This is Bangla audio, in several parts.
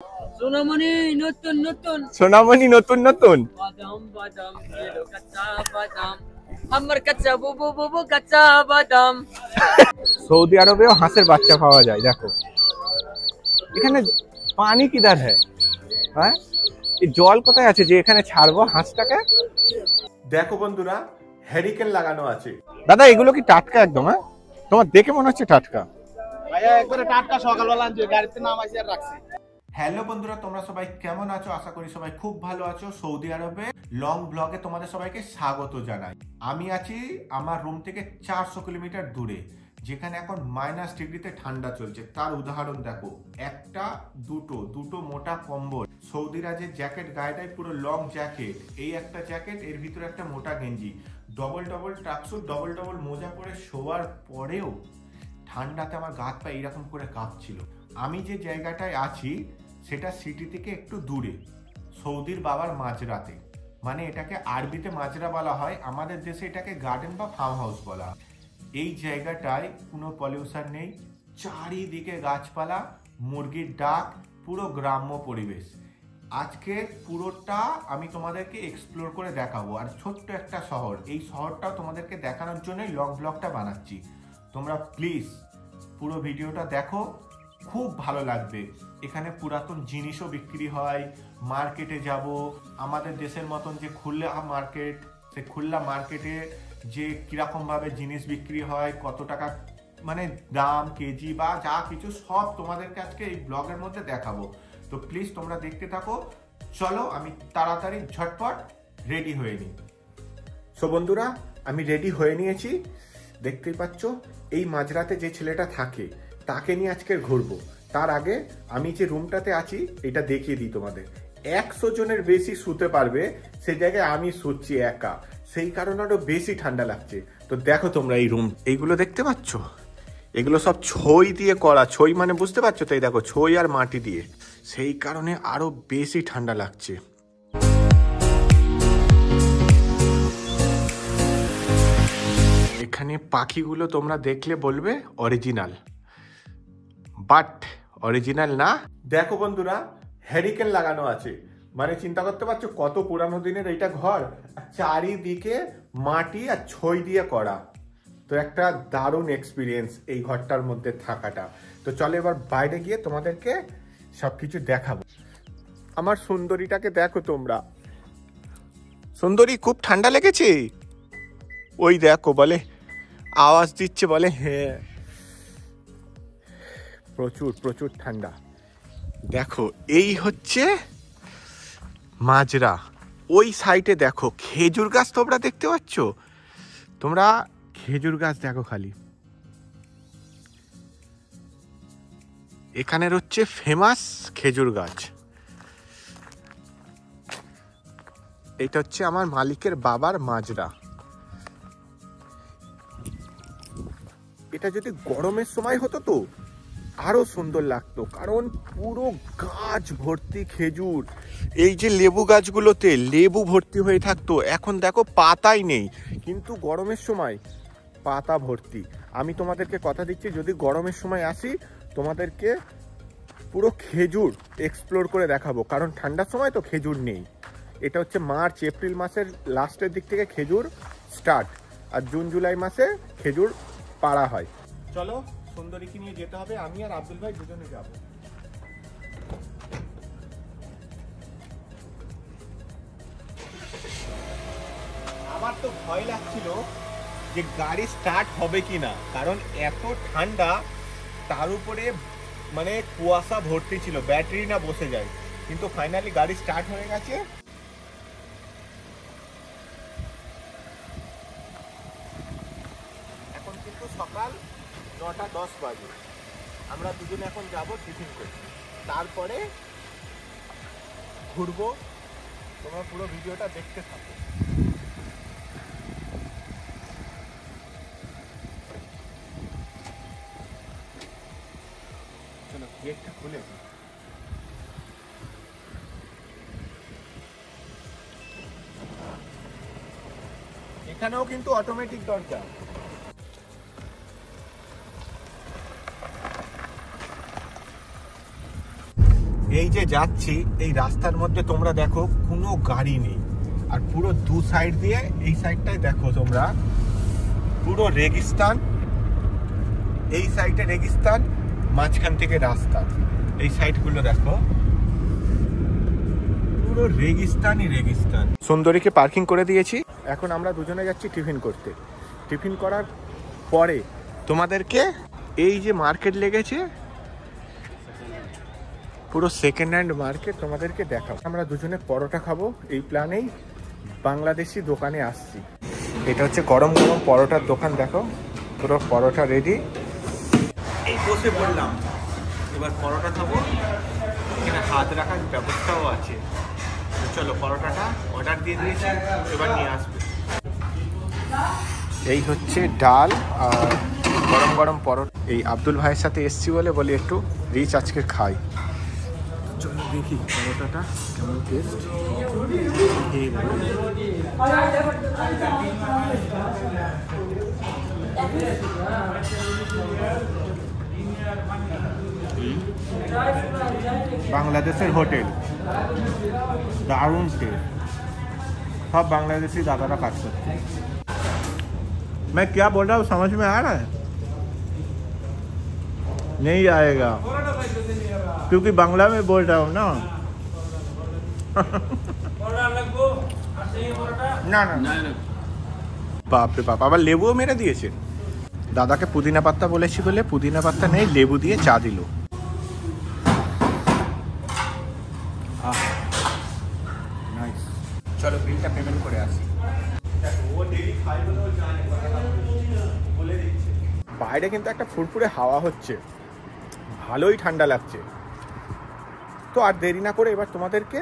সোনামণি নতুন নতুন সোনামণি নতুন নতুন বাদাম বাদাম খেলো কাঁচা বাদাম আমার কাঁচা বুবু বুবু কাঁচা বাদাম। সৌদি আরবেও হাঁসের বাচ্চা পাওয়া যায়। দেখো এখানে পানি কিধার হ্যাঁ, এই জল কোথায় আছে যে এখানে ছাড়বো হাঁসটাকে? দেখো বন্ধুরা, হ্যারিকেন লাগানো আছে। দাদা এগুলো কি টাটকা একদম? হ্যাঁ, তোমার দেখে মনে হচ্ছে টাটকা। ভাইয়া একবারে টাটকা সকালবেলা আনছে, গাড়িতে নামাইছি আর রাখছি। হ্যালো বন্ধুরা, তোমরা সবাই কেমন আছো? আশা করি সবাই খুব ভালো আছো। সৌদি আরবে লং ব্লগে তোমাদের সবাইকে স্বাগত জানাই। আমি আছি আমার রুম থেকে 400 কিলোমিটার দূরে, যেখানে এখন -ডিগ্রিতে ঠান্ডা চলছে। তার উদাহরণ দেখো, একটা দুটো মোটা কম্বল, সৌদিরা যে জ্যাকেট গায়ে দেয় পুরো লং জ্যাকেট, এই একটা জ্যাকেট, এর ভিতরে একটা মোটা গেঞ্জি, ডবল ট্রাকস্যুট, ডবল মোজা পরে শোয়ার পরেও ঠান্ডাতে আমার গা হাত পা এইরকম করে কাঁপছিল। আমি যে জায়গাটায় আছি সেটা সিটি থেকে একটু দূরে, সৌদির বাবার মাজরাতে, মানে এটাকে আরবিতে মাজরা বলা হয়, আমাদের দেশে এটাকে গার্ডেন বা ফার্ম হাউস বলা হয়। এই জায়গাটায় কোনো পলিউশন নেই, চারিদিকে গাছপালা, মুরগির ডাক, পুরো গ্রাম্য পরিবেশ। আজকে পুরোটা আমি তোমাদেরকে এক্সপ্লোর করে দেখাবো। আর ছোট্ট একটা শহর, এই শহরটাও তোমাদেরকে দেখানোর জন্যই লং ব্লগটা বানাচ্ছি। তোমরা প্লিজ পুরো ভিডিওটা দেখো, খুব ভালো লাগবে। এখানে পুরাতন জিনিসও বিক্রি হয়, মার্কেটে যাব, আমাদের দেশের মতন যে খুলনা মার্কেট, সে খুলনা মার্কেটে যে কিরকমভাবে জিনিস বিক্রি হয়, কত টাকা মানে দাম কেজি বা যা কিছু, সব তোমাদেরকে আজকে এই ব্লগের মধ্যে দেখাবো। তো প্লিজ তোমরা দেখতে থাকো। চলো আমি তাড়াতাড়ি ঝটপট রেডি হয়ে নিই। সো বন্ধুরা, আমি রেডি হয়ে নিয়েছি। দেখতেই পাচ্ছ এই মাঝরাতে যে ছেলেটা থাকে তাকে নিয়ে আজকে ঘুরবো। তার আগে আমি যে রুমটাতে আছি এটা দেখিয়ে দিই তোমাদের। 100 জনের বেশি শুতে পারবে, সেই জায়গায় আমি শুচ্ছি একা, সেই কারণে আরো বেশি ঠান্ডা লাগছে। তো দেখো তোমরা এই রুম, এইগুলো দেখতে পাচ্ছ, এগুলো সব ছই দিয়ে করা। ছই মানে বুঝতে পারছো তো? এই দেখো ছই আর মাটি দিয়ে, সেই কারণে আরো বেশি ঠান্ডা লাগছে। এখানে পাখিগুলো তোমরা দেখলে বলবে অরিজিনাল, বাট অরিজিনাল না। দেখো বন্ধুরা, হ্যারিকেন লাগানো আছে, মানে চিন্তা করতে পারছো কত পুরানো দিনের এইটা ঘর, চারিদিকে মাটি আর ছই দিয়ে করা। তো একটা দারুণ এক্সপিরিয়েন্স এই ঘরটার মধ্যে থাকাটা। তো চলো এবার বাইরে গিয়ে তোমাদেরকে সবকিছু দেখাবো। আমার সুন্দরীটাকে দেখো তোমরা। সুন্দরী, খুব ঠান্ডা লেগেছে? ওই দেখো বলে, আওয়াজ দিচ্ছে, বলে হ্যাঁ, প্রচুর ঠান্ডা। দেখো এই হচ্ছে মাজরা। ওই সাইডে দেখো খেজুর গাছ, তোমরা দেখতে পাচ্ছ? তোমরা খেজুর গাছ দেখো খালি। এখানের হচ্ছে ফেমাস খেজুর গাছ। এটা হচ্ছে আমার মালিকের বাবার মাজরা। এটা যদি গরমের সময় হতো তো আরো সুন্দর লাগতো, কারণ পুরো গাছ ভর্তি খেজুর। এই যে লেবু গাছগুলোতে লেবু ভর্তি হয়ে থাকতো, এখন দেখো পাতাই নেই, কিন্তু গরমের সময় পাতা ভর্তি। আমি তোমাদেরকে কথা দিচ্ছি, যদি গরমের সময় আসি তোমাদেরকে পুরো খেজুর এক্সপ্লোর করে দেখাবো, কারণ ঠান্ডার সময় তো খেজুর নেই। এটা হচ্ছে মার্চ এপ্রিল মাসের লাস্টের দিক থেকে খেজুর স্টার্ট, আর জুন জুলাই মাসে খেজুর পাড়া হয়। চলো সুন্দরীকে নিয়ে যেতে হবে, আমি আর আব্দুল ভাই দুজনে যাব। আমার তো ভয় লাগছিল যে গাড়ি স্টার্ট হবে কিনা, কারণ এত ঠান্ডা, তার উপরে মানে কুয়াশা ভর্তি ছিল, ব্যাটারি না বসে যায়। কিন্তু ফাইনালি গাড়ি স্টার্ট হয়ে গেছে। এখন কিন্তু সকাল 9:10 বাজে। আমরা দুজনে এখন যাব টিফিন করতে, তারপরে ঘুরবো। তোমরা পুরো ভিডিওটা দেখতে থাকো। চলো গেটটা খুলে দিই। এখানেও কিন্তু অটোমেটিক দরজা। এই যে যাচ্ছি এই রাস্তার মধ্যে তোমরা দেখো কোনো গাড়ি নেই, আর পুরো দু সাইড দিয়ে এই সাইডটাই দেখো তোমরা পুরো রেগিস্তান, এই সাইডে রেগিস্তান, মাঝখান থেকে রাস্তা, এই সাইডগুলো দেখো পুরো রেগিস্তানই রেগিস্তান। সুন্দরীকে পার্কিং করে দিয়েছি, এখন আমরা দুজনে যাচ্ছি টিফিন করতে। টিফিন করার পরে তোমাদেরকে এই যে মার্কেট লেগেছে পুরো সেকেন্ড হ্যান্ড মার্কেট তোমাদেরকে দেখাবো। আমরা দুজনে পরোটা খাবো এই প্ল্যানেই বাংলাদেশি দোকানে আসছি। এটা হচ্ছে গরম গরম পরোটার দোকান, দেখো পুরো পরোটা রেডি। এই বসে পড়লাম, এবার পরোটা খাবো, এখানে হাত রাখার ব্যবস্থাও আছে। চলো পরোটাটা অর্ডার দিয়ে দিয়েছি, এবার নিয়ে আসবে। এই হচ্ছে ডাল আর গরম গরম পরোটা। এই আব্দুল ভাইয়ের সাথে এসছি বলে বলি একটু রিচ আজকে খাই। চলো দেখি পরোটাটা কেমন টেস্ট। বাংলাদেশের হোটেল, দারুণ টেস্ট, सब बांग्लादेशी दादा काट सकते हैं। मैं क्या बोल रहा हूँ समझ में आ रहा है? नहीं आएगा क्योंकि बांग्ला में बोल रहा हूँ ना। না না বাপরে বাপ, আবার লেবুও মেরে দিয়েছে। দাদাকে পুদিনা পাত্তা বলেছি বলে পুদিনা পাত্তা নেই, লেবু দিয়ে চা দিল। চলো বিলটা পেমেন্ট করে আসি। বাইরে কিন্তু একটা ফুরফুরে হাওয়া হচ্ছে, ভালোই ঠান্ডা লাগছে। তো আর দেরি না করে এবার তোমাদেরকে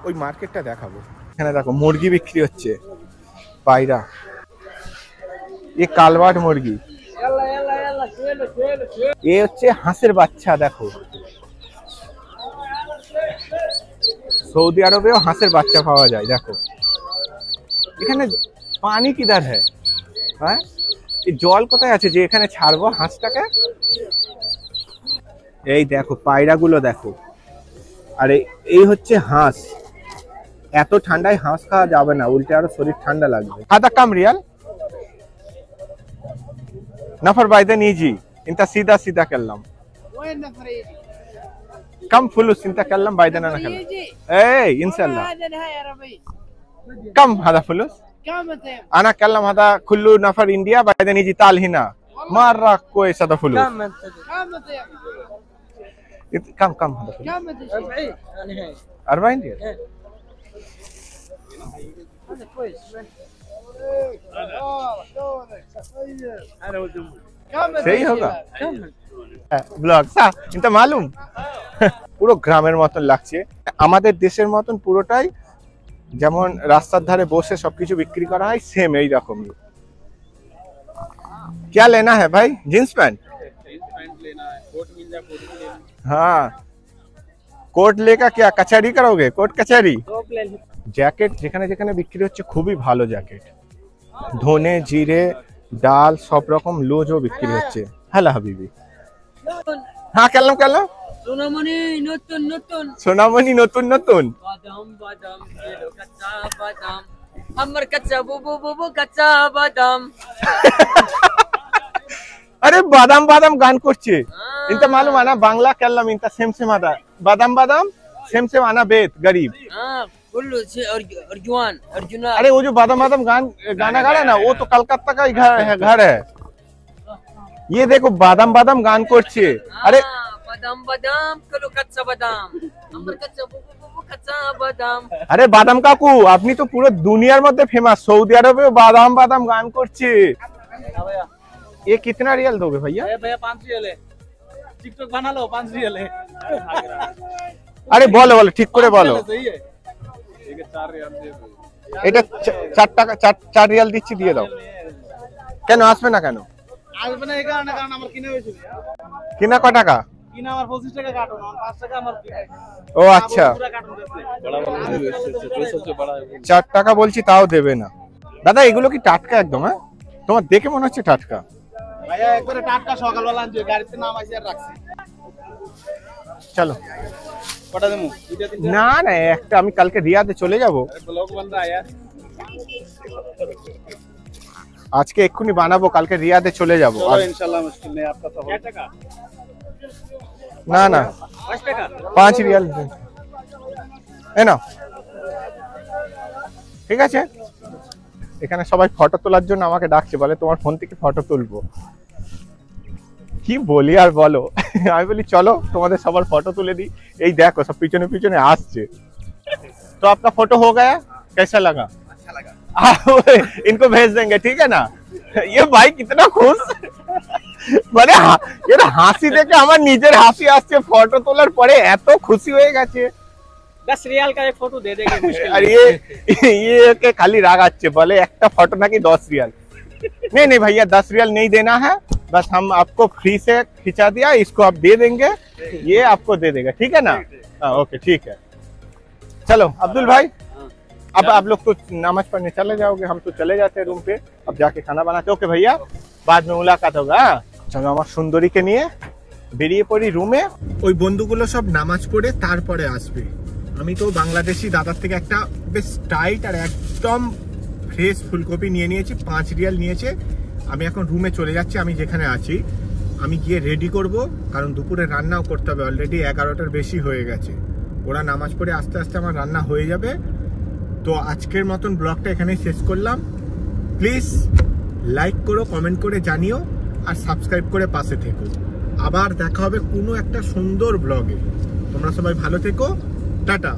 ওই মার্কেটটা দেখাবো। এখানে দেখো মুরগি বিক্রি হচ্ছে, পায়রা, এ কালবাট মুরগি, এ হচ্ছে হাঁসের বাচ্চা। দেখো সৌদি আরবেও হাঁসের বাচ্চা পাওয়া যায়। দেখো এখানে পানি কিধার হ্যাঁ, হ্যাঁ এই জল কোথায় আছে যে এখানে ছাড়বো হাঁসটাকে। এই দেখো পায়রাগুলো দেখো, আর এই হচ্ছে হাঁস। এত ঠান্ডায় হাঁস খাওয়া যাবে না, উল্টে আরো শরীর ঠান্ডা লাগবে। আদা কাম রিয়াল নফর বাইদেন ইজি ইনতা সিধা সিধা করলাম कम फुलूस इंत कल्लम बायदना ना कल्लम ए इंशाल्लाह कम هذا فلوس انا كلم هذا كل نفر انडिया बायदन يجي ताल هنا مره كويس هذا فلوس كم كم هذا فلوس 40 ريال هذا كويس सही होगा ব্লগ এটা মালুম। পুরো গ্রামের মতন লাগছে, আমাদের দেশের মতন পুরোটাই, যেমন রাস্তার ধারে বসে সবকিছু বিক্রি করা হয় সেম এই রকমই। क्या लेना है भाई? जींस पैंट लेना है, कोट मिल जाए कोट भी लेना। हाँ कोट लेकर क्या कचहरी करोगे? कोट कचहरी। জ্যাকেট যেখানে যেখানে বিক্রি হচ্ছে খুবই ভালো জ্যাকেট, ধনে জিরে ডাল সব রকম লোজও বিক্রি হচ্ছে। হ্যালো হাবিবি, হ্যাঁ কেলাম কেলাম সোনামণি নতুন নতুন, সোনামণি নতুন নতুন বাদাম বাদাম এলো কাঁচা বাদাম, আমার কাঁচা বুবু বুবু কাঁচা বাদাম। আরে বাদাম বাদাম গান করছে, ইনতা মালুম আনা বাংলা কেলাম ইনতা সেম সেম আদা বাদাম বাদাম सेम सेम आना बेत गरीब। कुल्लू से अर्जुन अर्जुन। अरे वो जो बादाम बादाम गाना गा रहा है ना, वो तो कलकत्ता का ही घर है। ये देखो बादाम बादाम गान করছে। अरे बादाम बादाम कलो कच्चा बादाम, আমার কাঁচা বুবু বুবু কাঁচা বাদাম। আরে বাদাম কাকু আপনি তো পুরো দুনিয়ার মধ্যে ফেমাস, সৌদি আরবেও বাদাম বাদাম গান করছে। ये कितना रियल दोगे भैया? भैया 5 रियल है, टिकटॉक बना लो 5 रियल है। আরে বলো বলো ঠিক করে বলো। এটা 4 টাকা 4 রিয়াল দিচ্ছি, দিয়ে দাও। কেন আসবে না? কেন আসবে না? এই কারণে, কারণ আমার কিনা হয়েছিল। কিনা কত টাকা? কিনা আমার 25 টাকা কাটুন, 5 টাকা আমার। ও আচ্ছা 4 টাকা বলছি তাও দেবে না। দাদা এগুলো কি টাটকা একদম? হ্যাঁ তোমার দেখে মনে হচ্ছে টাটকা। ভাইয়া একবারে টাটকা, সকালবেলা আনছে, গাড়িতে নামাইছে আর রাখছে। চলো কটা দেবো? দুইটা তিনটা? না না, একটা আমি কালকে রিয়াদে চলে যাব, ব্লগ বন रहा है यार। আজকে এক্ষুনি বানাবো, কালকে রিয়াদে চলে যাব। चलो इंशाल्लाह मुश्किल नहीं आपका तो क्या টাকা? না না 5 টাকা 5 রিয়াল এ নাও, ঠিক আছে। এখানে সবাই ফটো তোলার জন্য আমাকে ডাকছে, বলে তোমার ফোন থেকে ফটো তুলবো। কি বলি আর বলো, আমি বলি চলো তোমাদের সবার ফটো তুলে দিই। এই দেখো সব পিছনে পিছনে আসছে। तो आपका फोटो हो गया, कैसा लगा? अच्छा लगा। इनको भेज देंगे, ठीक है ना। ये भाई कितना खुश, মানে এর হাসি দেখে আমার নিজের হাসি আসছে। ফটো তোলার পরে এত খুশি হয়ে গেছে। 10 रियाल का एक फोटो दे देंगे मुश्किल আর ये के खाली রাগাচ্ছে, বলে একটা ফটো নাকি 10 रियाल। नहीं नहीं भैया 10 रियाल नहीं देना है, बस हम आपको फ्री से खिंचा दिया, इसको आप दे देंगे, ये आपको दे देगा, ठीक है ना। हाँ ओके ठीक है, चलो अब्दुल भाई अब आप लोग तो नमाज पढ़ने चले जाओगे, हम तो चले जाते हैं रूम पे, अब जाके खाना बनाते। ओके भैया बाद में मुलाकात होगा। चलो আমার সুন্দরীকে নিয়ে বেরিয়ে পড়ি রুমে। ওই বন্ধুগুলো সব নামাজ পড়ে তারপরে আসবে। আমি তো বাংলাদেশি দাদার থেকে একটা বেশ টাইট আর একদম ফ্রেশ ফুলকপি নিয়ে নিয়েছি, 5 রিয়াল নিয়েছে। আমি এখন রুমে চলে যাচ্ছি, আমি যেখানে আছি আমি গিয়ে রেডি করব, কারণ দুপুরে রান্নাও করতে হবে। অলরেডি 11টার বেশি হয়ে গেছে, ওরা নামাজ পড়ে আস্তে আস্তে আমার রান্না হয়ে যাবে। তো আজকের মতন ব্লগটা এখানেই শেষ করলাম। প্লিজ লাইক করো, কমেন্ট করে জানিও, আর সাবস্ক্রাইব করে পাশে থেকো। আবার দেখা হবে কোনো একটা সুন্দর ব্লগে। তোমরা সবাই ভালো থেকো, টাটা।